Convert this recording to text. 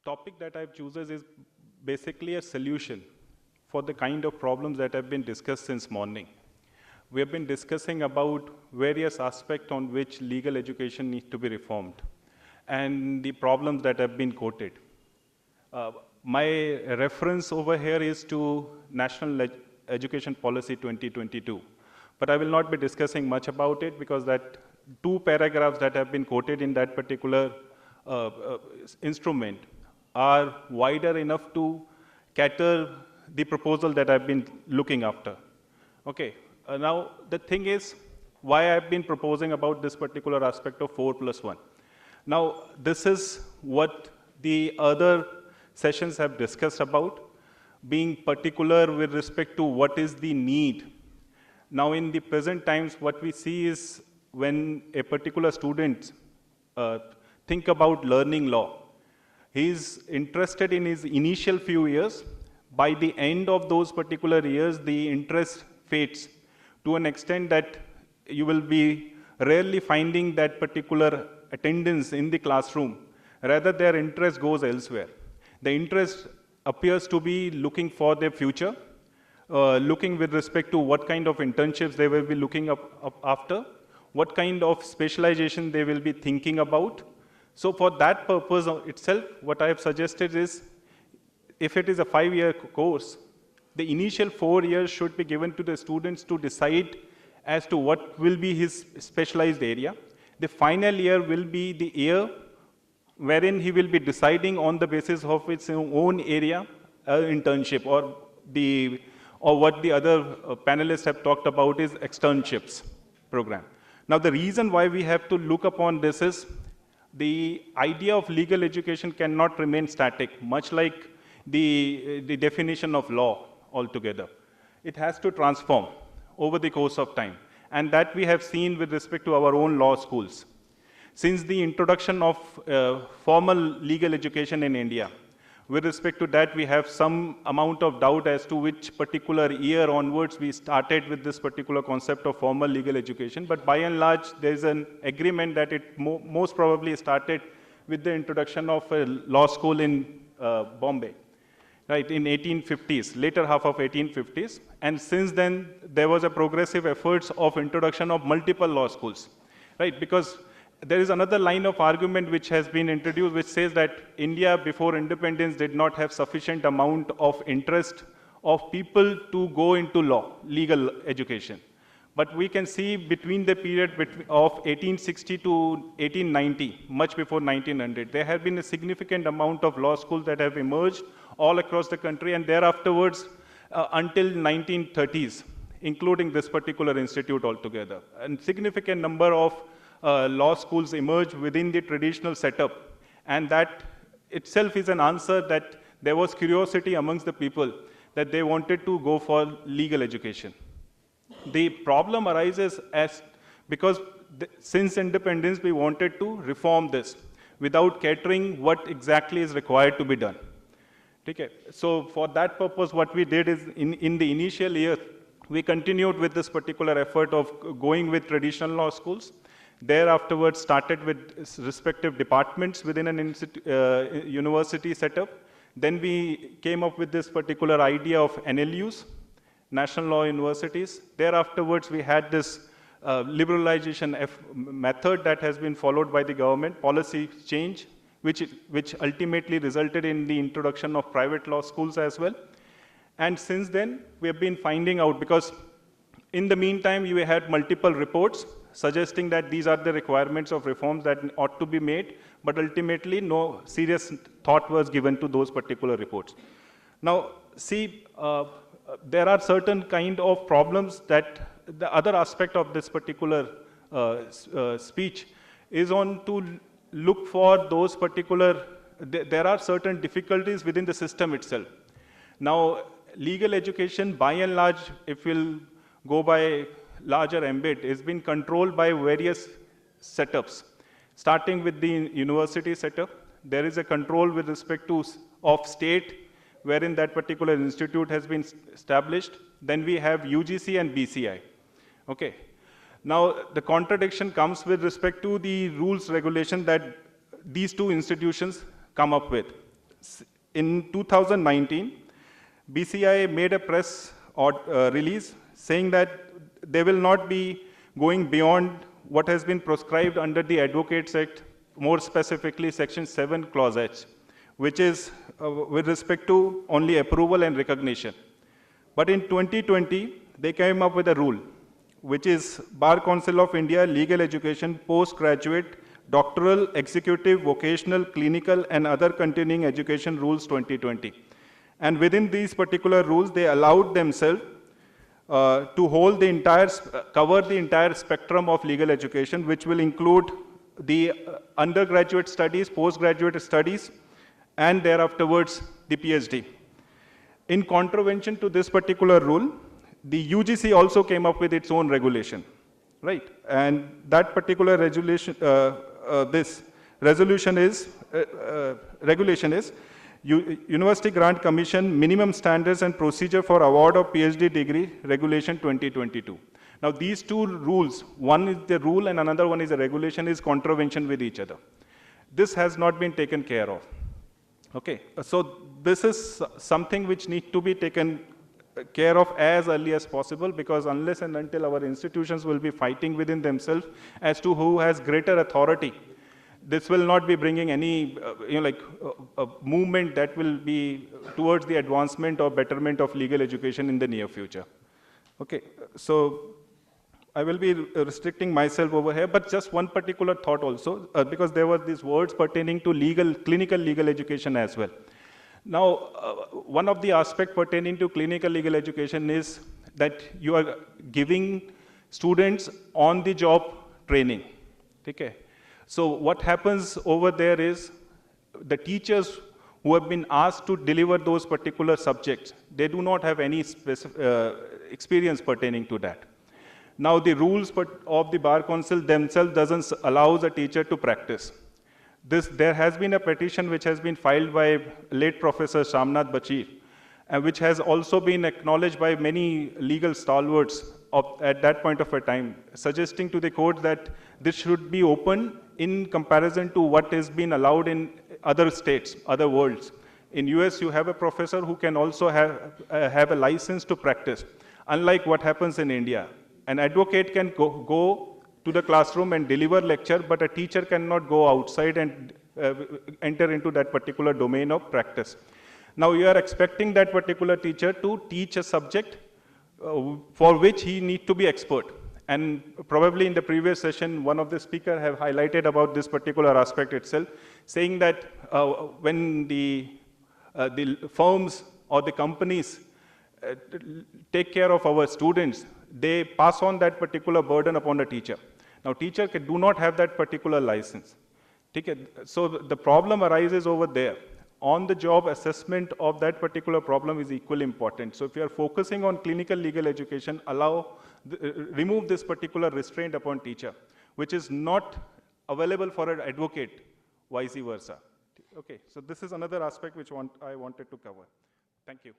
topic that I've chosen is basically a solution for the kind of problems that have been discussed since morning. We have been discussing about various aspects on which legal education needs to be reformed and the problems that have been quoted. My reference over here is to National Education Policy 2022. But I will not be discussing much about it because that two paragraphs that have been quoted in that particular instrument are wider enough to cater the proposal that I've been looking after. Okay, now the thing is why I've been proposing about this particular aspect of 4+1. Now this is what the other sessions have discussed about, being particular with respect to what is the need. Now in the present times, what we see is when a particular student think about learning law, he is interested in his initial few years. By the end of those particular years, the interest fades to an extent that you will be rarely finding that particular attendance in the classroom. Rather, their interest goes elsewhere. The interest appears to be looking for their future, looking with respect to what kind of internships they will be looking up after, what kind of specialization they will be thinking about. So for that purpose itself, what I have suggested is, if it is a 5-year course, the initial 4 years should be given to the students to decide as to what will be his specialized area. The final year will be the year wherein he will be deciding on the basis of his own area internship, or what the other panelists have talked about is externships program. Now the reason why we have to look upon this is the idea of legal education cannot remain static, much like the definition of law altogether. It has to transform over the course of time, and that we have seen with respect to our own law schools. Since the introduction of formal legal education in India, with respect to that, we have some amount of doubt as to which particular year onwards we started with this particular concept of formal legal education. But by and large, there is an agreement that it most probably started with the introduction of a law school in Bombay, right, in 1850s, later half of 1850s. And since then, there was a progressive efforts of introduction of multiple law schools, right? Because there is another line of argument which has been introduced, which says that India before independence did not have sufficient amount of interest of people to go into legal education. But we can see between the period of 1860 to 1890, much before 1900, there have been a significant amount of law schools that have emerged all across the country, and thereafterwards until 1930s, including this particular institute altogether. And significant number of law schools emerged within the traditional setup, and that itself is an answer that there was curiosity amongst the people that they wanted to go for legal education. The problem arises because since independence we wanted to reform this without catering what exactly is required to be done. Okay. So for that purpose, what we did is in the initial year, we continued with this particular effort of going with traditional law schools. Thereafter, started with respective departments within an university setup. Then we came up with this particular idea of NLUs, National Law Universities. Thereafter, we had this liberalization method that has been followed by the government, policy change, which ultimately resulted in the introduction of private law schools as well. And since then, we have been finding out, because in the meantime, you had multiple reports suggesting that these are the requirements of reforms that ought to be made, but ultimately no serious thought was given to those particular reports. Now, see, there are certain kind of problems that the other aspect of this particular speech is on to look for those particular, there are certain difficulties within the system itself. Now, legal education, by and large, if we'll go by larger ambit, has been controlled by various setups. Starting with the university setup, there is a control with respect to of state, wherein that particular institute has been established. Then we have UGC and BCI. Okay. Now, the contradiction comes with respect to the rules regulation that these two institutions come up with. in 2019, BCI made a press release saying that they will not be going beyond what has been prescribed under the Advocates Act, more specifically Section 7, Clause H, which is with respect to only approval and recognition. But in 2020, they came up with a rule, which is Bar Council of India Legal Education Postgraduate Doctoral, Executive, Vocational, Clinical, and Other Continuing Education Rules 2020. And within these particular rules, they allowed themselves to hold the entire, cover the entire spectrum of legal education, which will include the undergraduate studies, postgraduate studies, and thereafterwards the PhD. In contravention to this particular rule, the UGC also came up with its own regulation, right? And that particular regulation, regulation is University Grant Commission Minimum Standards and Procedure for Award of PhD Degree Regulation 2022. Now these two rules, one is the rule and another one is a regulation, is contravention with each other. This has not been taken care of. Okay, so this is something which needs to be taken care of as early as possible, because unless and until our institutions will be fighting within themselves as to who has greater authority, this will not be bringing any a movement that will be towards the advancement or betterment of legal education in the near future. Okay, so I will be restricting myself over here, but just one particular thought also, because there were these words pertaining to clinical legal education as well. Now, one of the aspects pertaining to clinical legal education is that you are giving students on-the-job training. Okay? So what happens over there is the teachers who have been asked to deliver those particular subjects, they do not have any experience pertaining to that. Now, the rules of the Bar Council themselves doesn't allow the teacher to practice. There has been a petition which has been filed by late Professor Shamnath Bachir, which has also been acknowledged by many legal stalwarts at that point of a time, suggesting to the court that this should be open in comparison to what is being allowed in other states, other worlds. In US, you have a professor who can also have a license to practice, unlike what happens in India. An advocate can go to the classroom and deliver lecture, but a teacher cannot go outside and enter into that particular domain of practice. Now you are expecting that particular teacher to teach a subject for which he needs to be expert. And probably in the previous session, one of the speakers have highlighted about this particular aspect itself, saying that when the firms or the companies take care of our students, they pass on that particular burden upon the teacher. Now, teacher do not have that particular license. So the problem arises over there. On-the-job assessment of that particular problem is equally important. So if you are focusing on clinical legal education, remove this particular restraint upon teacher, which is not available for an advocate, vice versa. Okay, so this is another aspect which I wanted to cover. Thank you.